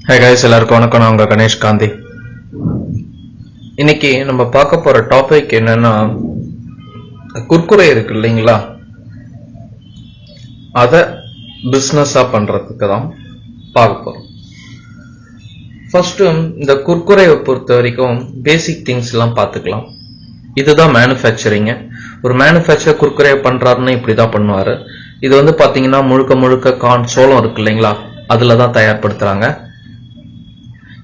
Hey guys, எல்லாருக்கும் வணக்கம். நான் உங்க கணேஷ் காந்தி. இன்னைக்கு நம்ம பார்க்க போற டாபிக் என்னன்னா, குர்குரே இருக்கு இல்லைங்களா, அத பிசினஸா பண்றதுக்கு தான் பார்க்க போறோம். ஃபர்ஸ்ட் இந்த குர்குரேவை பொறுத்த வரைக்கும் பேசிக் திங்ஸ் எல்லாம் பார்த்துக்கலாம். இதுதான் மேனுஃபேக்சரிங். ஒரு மேனுஃபேக்சர் குர்குரே பண்றாருன்னு இப்படிதான் பண்ணுவாரு. இது வந்து பாத்தீங்கன்னா முழுக்க முழுக்க கார்ன், சோளம் இருக்கு இல்லைங்களா, அதுலதான் தயார்படுத்துறாங்க.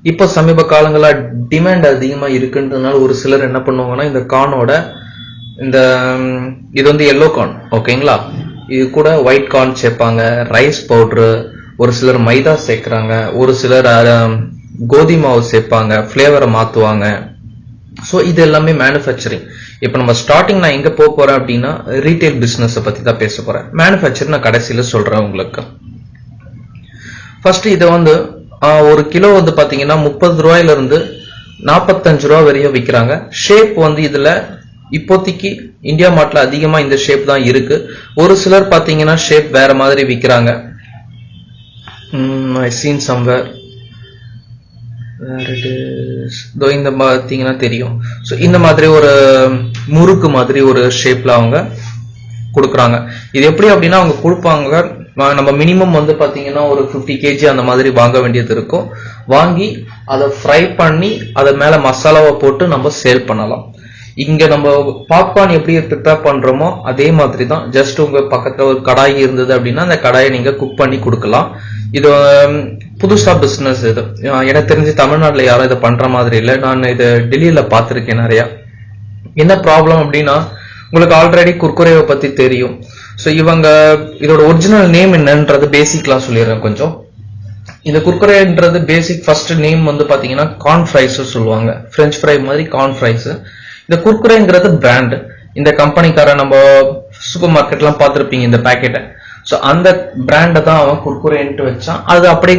இப்போ சமீப காலங்களா டிமாண்ட் அதிகமா இருக்குன்றதுனால ஒரு சிலர் என்ன பண்ணுவாங்கன்னா, இந்த கார்னோட இது வந்து எல்லோ கார்ன் ஓகேங்களா, இது கூட ஒயிட் கார்ன் சேர்ப்பாங்க, ரைஸ் பவுடரு, ஒரு சிலர் மைதா சேர்க்கிறாங்க, ஒரு சிலர் கோதி மாவு சேர்ப்பாங்க, ஃபிளேவரை மாத்துவாங்க. ஸோ இது எல்லாமே மேனுஃபேக்சரிங். இப்போ நம்ம ஸ்டார்டிங் நான் எங்க போக போறேன் அப்படின்னா, ரீட்டைல் பிசினஸ் பத்தி தான் பேச போறேன். மேனுஃபேக்சர் நான் கடைசியில சொல்றேன் உங்களுக்கு. ஃபர்ஸ்ட் இதை வந்து ஒரு கிலோ வந்து பாத்தீங்கன்னா 30 ரூபாயில இருந்து 45 ரூபாய் வரையும் விற்கிறாங்க. ஷேப் வந்து இதுல இப்போதைக்கு இந்தியா மார்ட்ல அதிகமா இந்த ஷேப் தான் இருக்கு. ஒரு சிலர் பாத்தீங்கன்னா ஷேப் வேற மாதிரி விற்கிறாங்க. I seen somewhere. இந்த பாத்தீங்கன்னா தெரியும். ஸோ இந்த மாதிரி ஒரு முறுக்கு மாதிரி ஒரு ஷேப்ல அவங்க கொடுக்குறாங்க. இது எப்படி அப்படின்னா, அவங்க கொடுப்பாங்க, நம்ம மினிமம் வந்து பாத்தீங்கன்னா ஒரு 50 kg அந்த மாதிரி வாங்க வேண்டியது இருக்கும். வாங்கி அதை ஃப்ரை பண்ணி அதை மேல மசாலாவை போட்டு நம்ம சேல் பண்ணலாம். இங்க நம்ம பாப்கார்ன் எப்படி ப்ரிப்பேர் பண்றோமோ அதே மாதிரி தான். ஜஸ்ட் உங்க பக்கத்துல ஒரு கடாய் இருந்தது அப்படின்னா அந்த கடாயை நீங்க குக் பண்ணி கொடுக்கலாம். இது புதுசா பிசினஸ். இது எனக்கு தெரிஞ்சு தமிழ்நாட்டுல யாரும் இதை பண்ற மாதிரி இல்லை. நான் இது டெல்லியில பார்த்திருக்கேன் நிறைய. என்ன ப்ராப்ளம் அப்படின்னா, உங்களுக்கு ஆல்ரெடி குர்குரேவை பத்தி தெரியும். ஸோ இவங்க இதோட ஒரிஜினல் நேம் என்னன்றது பேசிக்லாம் சொல்லிடுறேன் கொஞ்சம். இந்த குர்குரேன்றது பேசிக் ஃபர்ஸ்ட் நேம் வந்து பாத்தீங்கன்னா கார்ன் ஃப்ரைஸ் சொல்லுவாங்க. பிரெஞ்ச் ஃப்ரை மாதிரி கார்ன் ஃப்ரைஸ். இந்த குர்குரேங்கிறது பிராண்ட். இந்த கம்பெனிக்கார நம்ம சூப்பர் மார்க்கெட்லாம் பார்த்துருப்பீங்க இந்த பேக்கெட்டை. ஸோ அந்த பிராண்டை தான் அவன் குர்குரேன்ட்டு வச்சான். அது அப்படியே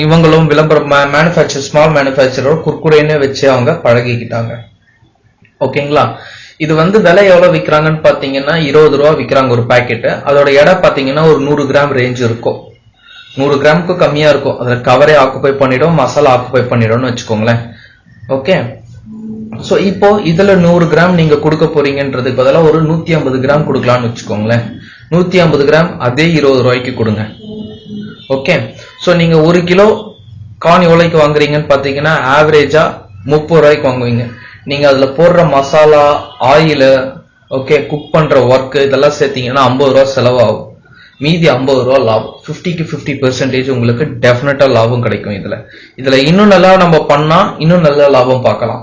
இவங்களும் விளம்பரம் மேனுஃபேக்சர், ஸ்மால் மேனுஃபேக்சரோட குர்குரேன்னு வச்சு அவங்க பழகிக்கிட்டாங்க. ஓகேங்களா. இது வந்து விலை எவ்வளவு விற்கிறாங்கன்னு பாத்தீங்கன்னா 20 ரூபா விற்கிறாங்க ஒரு பாக்கெட்டு. அதோட எடை பாத்தீங்கன்னா ஒரு 100 கிராம் ரேஞ்ச் இருக்கும். 100 கிராமுக்கு கம்மியா இருக்கும். அதுல கவரே ஆக்குபை பண்ணிடும், மசாலா ஆக்குபை பண்ணிடும்னு வச்சுக்கோங்களேன். ஓகே. ஸோ இப்போ இதுல 100 கிராம் நீங்க கொடுக்க போறீங்கன்றதுக்கு பதிலாக ஒரு 150 கிராம் கொடுக்கலாம்னு வச்சுக்கோங்களேன். 150 கிராம் அதே 20 ரூபாய்க்கு கொடுங்க. ஓகே. ஸோ நீங்க 1 கிலோ கார்ன் எவ்வளோக்கு வாங்குறீங்கன்னு பாத்தீங்கன்னா ஆவரேஜா 30 ரூபாய்க்கு வாங்குவீங்க. நீங்க அதுல போடுற மசாலா, ஆயில், ஓகே, குக் பண்ற ஒர்க் இதெல்லாம் சேர்த்தீங்கன்னா 50 ரூபா செலவாகும். மீதி 50 ரூபா லாபம். 50க்கு 50% உங்களுக்கு டெஃபினட்டா லாபம் கிடைக்கும். இதுல இன்னும் நல்லா நம்ம பண்ணா இன்னும் நல்ல லாபம் பார்க்கலாம்.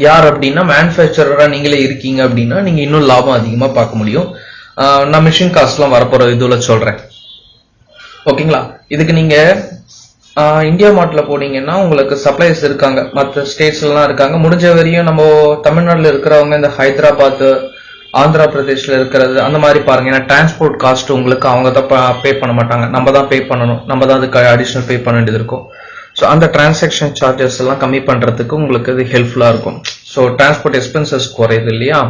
யார் அப்படின்னா, மேனுஃபேக்சரரா நீங்களே இருக்கீங்க அப்படின்னா நீங்க இன்னும் லாபம் அதிகமா பார்க்க முடியும். நான் மிஷின் காஸ்ட் எல்லாம் வரப்போற இதுல சொல்றேன். ஓகேங்களா. இதுக்கு நீங்க இந்தியா மார்ட்ல போனீங்கன்னா உங்களுக்கு சப்ளைஸ் இருக்காங்க, மற்ற ஸ்டேட்ஸ்ல எல்லாம் இருக்காங்க. முடிஞ்ச வரையும் நம்ம தமிழ்நாட்டுல இருக்கிறவங்க இந்த ஹைதராபாத், ஆந்திரா பிரதேஷ்ல இருக்கிறது அந்த மாதிரி பாருங்க. ஏன்னா டிரான்ஸ்போர்ட் காஸ்ட் உங்களுக்கு அவங்க தான் பே பண்ண மாட்டாங்க, நம்ம தான் பே பண்ணணும். நம்ம தான் அதுக்கு அடிஷனல் பே பண்ண வேண்டியது இருக்கும். ஸோ அந்த டிரான்சாக்ஷன் சார்ஜஸ் எல்லாம் கம்மி பண்றதுக்கு உங்களுக்கு இது ஹெல்ப்ஃபுல்லா இருக்கும். ஸோ டிரான்ஸ்போர்ட் எக்ஸ்பென்சஸ் குறையுது இல்லையா.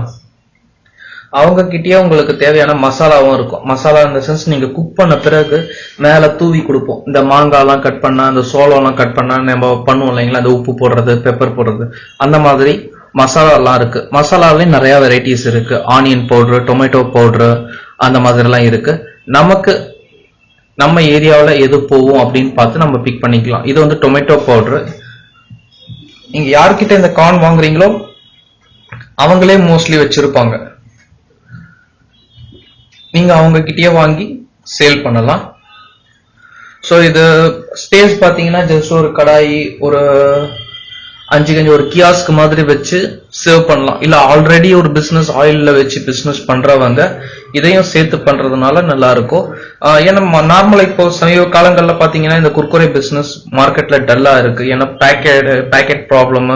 அவங்க கிட்டயே உங்களுக்கு தேவையான மசாலாவும் இருக்கும். மசாலா இந்த சென்ஸ் நீங்க குக் பண்ண பிறகு மேல தூவி கொடுப்போம். இந்த மாங்காய் எல்லாம் கட் பண்ணா, இந்த சோளம் எல்லாம் கட் பண்ணா நம்ம பண்ணுவோம் இல்லைங்களா, அந்த உப்பு போடுறது, பெப்பர் போடுறது, அந்த மாதிரி மசாலா எல்லாம் இருக்கு. மசாலாவிலே நிறைய வெரைட்டிஸ் இருக்கு. ஆனியன் பவுடர், டொமேட்டோ பவுடர், அந்த மாதிரி எல்லாம் இருக்கு. நமக்கு நம்ம ஏரியாவில் எது போவோம் அப்படின்னு பார்த்து நம்ம பிக் பண்ணிக்கலாம். இது வந்து டொமேட்டோ பவுடர். நீங்க யார்கிட்ட இந்த கார்ன் வாங்குறீங்களோ அவங்களே மோஸ்ட்லி வச்சிருப்பாங்க. நீங்க அவங்க கிட்டயே வாங்கி சேல் பண்ணலாம். ஸோ இது ஸ்பேஸ் பாத்தீங்கன்னா ஜஸ்ட் ஒரு கடாய், ஒரு 5 கஞ்சி, ஒரு கியாஸ்க் மாதிரி வச்சு சேவ் பண்ணலாம். இல்ல ஆல்ரெடி ஒரு பிசினஸ் ஆயில்ல வச்சு பிசினஸ் பண்றவங்க இதையும் சேர்த்து பண்றதுனால நல்லா இருக்கும். ஏன்னா நார்மலா இப்போ சமீப காலங்கள்ல பாத்தீங்கன்னா இந்த குர்குரே பிசினஸ் மார்க்கெட்ல டல்லா இருக்கு. ஏன்னா பேக்கெட் ப்ராப்ளம்,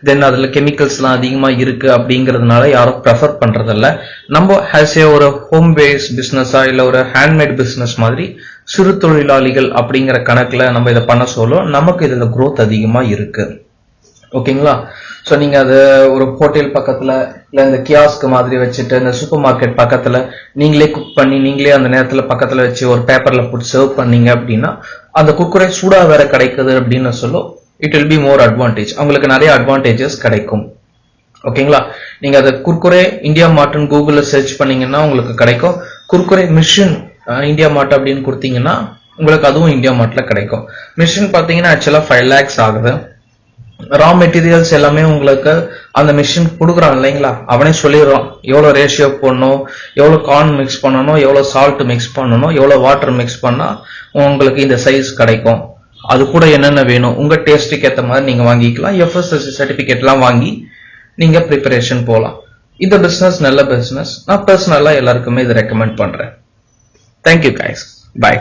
தென் அதுல கெமிக்கல்ஸ் எல்லாம் அதிகமா இருக்கு அப்படிங்கறதுனால யாரும் ப்ரெஃபர் பண்றதில்ல. நம்ம ஹேஸ் ஒரு ஹோம் பேஸ் பிசினஸா இல்ல ஒரு ஹேண்ட்மேட் பிசினஸ் மாதிரி சிறு தொழிலாளிகள் அப்படிங்கிற கணக்குல நம்ம இதை பண்ண சொல்ல நமக்கு இதுல growth அதிகமா இருக்கு. ஓகேங்களா? ஸோ நீங்க அது ஒரு ஹோட்டல் பக்கத்துல இல்ல இந்த கியாஸ்க் மாதிரி வச்சுட்டு இந்த சூப்பர் மார்க்கெட் பக்கத்துல நீங்களே குக் பண்ணி நீங்களே அந்த நேரத்துல பக்கத்துல வச்சு ஒரு பேப்பர்ல போட்டு சர்வ் பண்ணீங்க அப்படின்னா அந்த குர்குரே சூடா வேற கிடைக்குது அப்படின்னு சொல்லும். It will be more advantage. அவங்களுக்கு நிறைய அட்வான்டேஜஸ் கிடைக்கும். ஓகேங்களா? நீங்க அதை குர்குரே இந்தியா மார்ட்னு கூகுள்ல சர்ச் பண்ணீங்கன்னா உங்களுக்கு கிடைக்கும். குர்குரே மிஷின் இந்தியா மார்ட் அப்படின்னு கொடுத்தீங்கன்னா உங்களுக்கு அதுவும் இந்தியா மார்ட்ல கிடைக்கும். மிஷின் பாத்தீங்கன்னா ஆக்சுவலா 5 lakhs ஆகுது. ரா மெட்டீரியல்ஸ் எல்லாமே உங்களுக்கு அந்த மிஷின் கொடுக்குறான் இல்லைங்களா, அவனே சொல்லிடுறான் எவ்வளவு ரேஷியோ போடணும், எவ்வளவு கார்ன் மிக்ஸ் பண்ணணும், எவ்வளவு சால்ட் மிக்ஸ் பண்ணணும், எவ்வளவு வாட்டர் மிக்ஸ் பண்ணா உங்களுக்கு இந்த சைஸ் கிடைக்கும். அது கூட என்னென்ன வேணும் உங்க டேஸ்ட்டுக்கு ஏற்ற மாதிரி நீங்க வாங்கிக்கலாம். FSSAI சர்டிபிகேட் எல்லாம் வாங்கி நீங்க ப்ரிப்பரேஷன் போகலாம். இந்த பிசினஸ் நல்ல பிசினஸ். நான் பர்சனலா எல்லாருக்குமே இதை ரெக்கமெண்ட் பண்றேன். Thank you guys. பை.